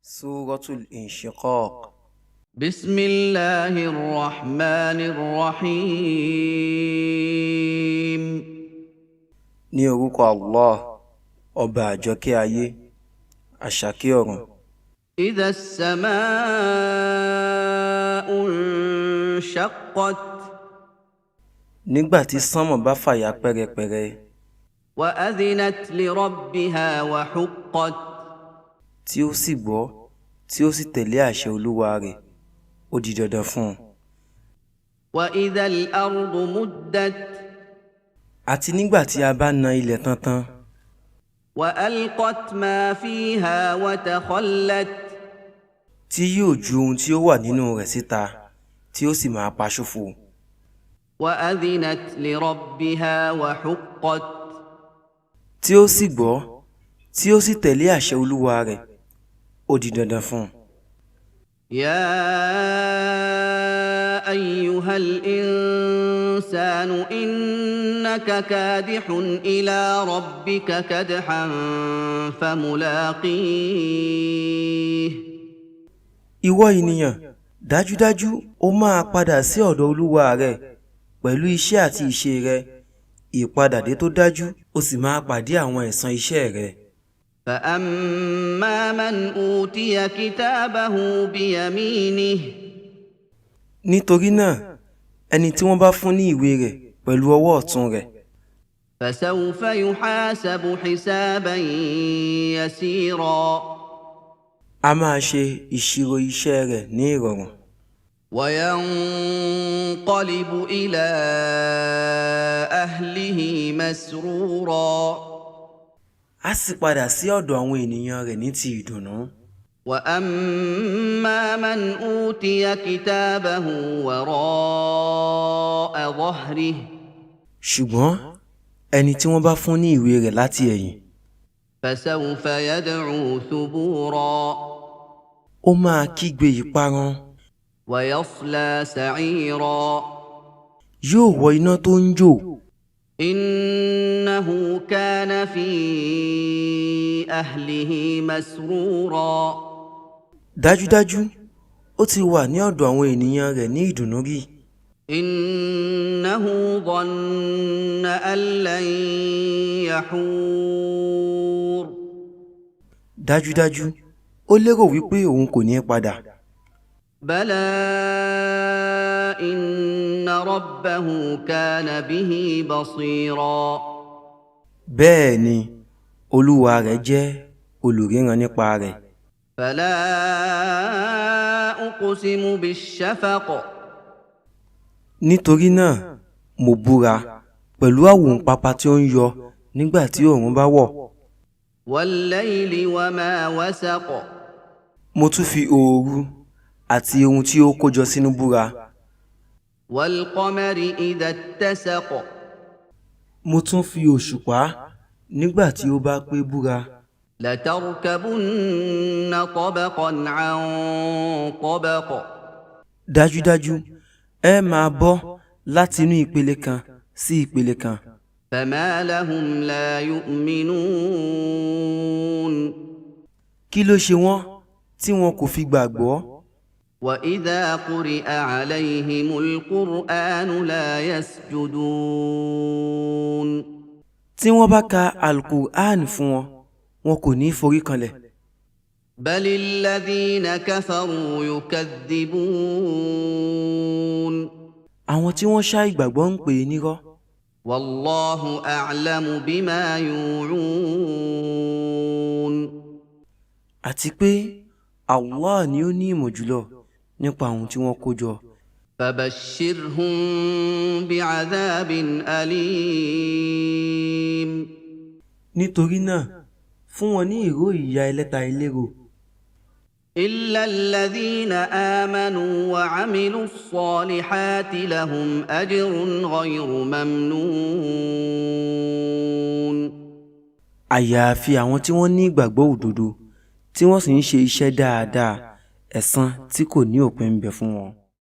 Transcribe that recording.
سورة الانشقاق. بسم الله الرحمن الرحيم. Ní orúkọ Allah, ọba àjọkẹ́ ayé, àṣàkẹ́ ọ̀run. إذا السماء انشقت. Nígbà tí sánmọ̀ bá fàya pẹ́rẹpẹ̀rẹ. وأذنت لربها وحقت. Tí ó sì gbọ́, tí ó sì tẹ̀lé àṣẹ Olúwa rẹ̀, ó di dandan fún un. وإذا الأرض مدت. Àti nígbà tí a bá na ilẹ̀ tantan. وألقت ما فيها وتخلت. Tí yóò ju ohun tí ó wà nínú rẹ̀ síta, tí ó sì máa pa ṣòfò. وأذنت لربها وحقت. Tí ó sì gbọ́, tí ó sì tẹ̀lé àṣẹ Olúwa rẹ̀, ó di dandan fún un. يا أيها الإنسان إنك كادح إلى ربك كدحا فملاقيه. Ìwọ ènìyàn, dájúdájú ó máa padà sí ọ̀dọ̀ Olúwa rẹ̀ pẹ̀lú iṣẹ́ àti ìṣe rẹ̀, ìpadàdé tó dájú, ó sì máa pàdé àwọn ẹ̀san iṣẹ́ rẹ̀. فأما من أوتي كتابه بيمينه. Nítorí náà, ẹni tí wọ́n bá fún ní ìwé rẹ̀ pẹ̀lú ọwọ́ ọ̀tún rẹ̀. فسوف يحاسب حسابا يسيرا. A máa ṣe ìṣirò iṣẹ́ rẹ̀ ní ìrọ̀rùn. وينقلب إلى أهله مسرورا. A sì padà sí ọ̀dọ̀ àwọn ènìyàn rẹ̀ ní ti ìdùnnú. وأما من أوتي كتابه وراء ظهره. Ṣùgbọ́n ẹni tí wọ́n bá fún ní ìwé rẹ̀ láti ẹ̀yìn. فسوف يدعو ثبورا. Ó máa kígbe ìparun. ويصلى سعيرا. Yóò wọ iná tó ń jò. إنه كان في أهله مسرورا. Dájúdájú, ó ti wà ní ọ̀dọ̀ àwọn ènìyàn rẹ̀ ní ìdùnnú rí. إنه ظن أن لن يحور. Dájúdájú, ó lérò wípé òun kò ní padà. بلى إن ربه كان به بصيرا. Bẹ́ẹ̀ ni, Olúwa rẹ̀ jẹ́ olùríran nípa rẹ̀. فلا أقسم بالشفق. Nítorí náà, mo búra pẹ̀lú àwòǹpápá tí ó ń yọ nígbà tí oòrùn bá wọ̀. والليل وما وسق. Mo tún fi òru àti ohun tí ó kójọ sínú búra. والقمر إذا اتسق. Mo tún fi òṣùpá nígbà tí ó bá pé búra. لتركبن طبقا عن طبق. Dájúdájú, ẹ máa bọ́ láti inú ìpele kan sí ìpele kan. فما لهم لا يؤمنون. Kí ló ṣe wọ́n tí wọn kò fi gbàgbọ́? وإذا قرئ عليهم القرآن لا يسجدون. Tí wọ́n bá ka Al-Qur'an fún wọn, wọn kò ní forí kanlẹ̀. بل الذين كفروا يكذبون. Àwọn tí wọ́n ṣá ìgbàgbọ́ ń pè é nírọ́. والله أعلم بما يوعون. Àti pé Allah ni ó ní ìmọ̀ jùlọ nípa àwọn tí wọ́n kó jọ. فبشرهم بعذاب أليم. Nítorí náà, fún wọn ní ìró ìyà ẹlẹ́ta eléro. إلا الذين آمنوا وعملوا الصالحات لهم أجر غير ممنون. Àyàfi àwọn tí wọ́n ní ìgbàgbọ́ òdodo, tí wọ́n sì ń ṣe iṣẹ́ dáadáa, ẹ̀san tí kò ní òpin ń bẹ fún wọn.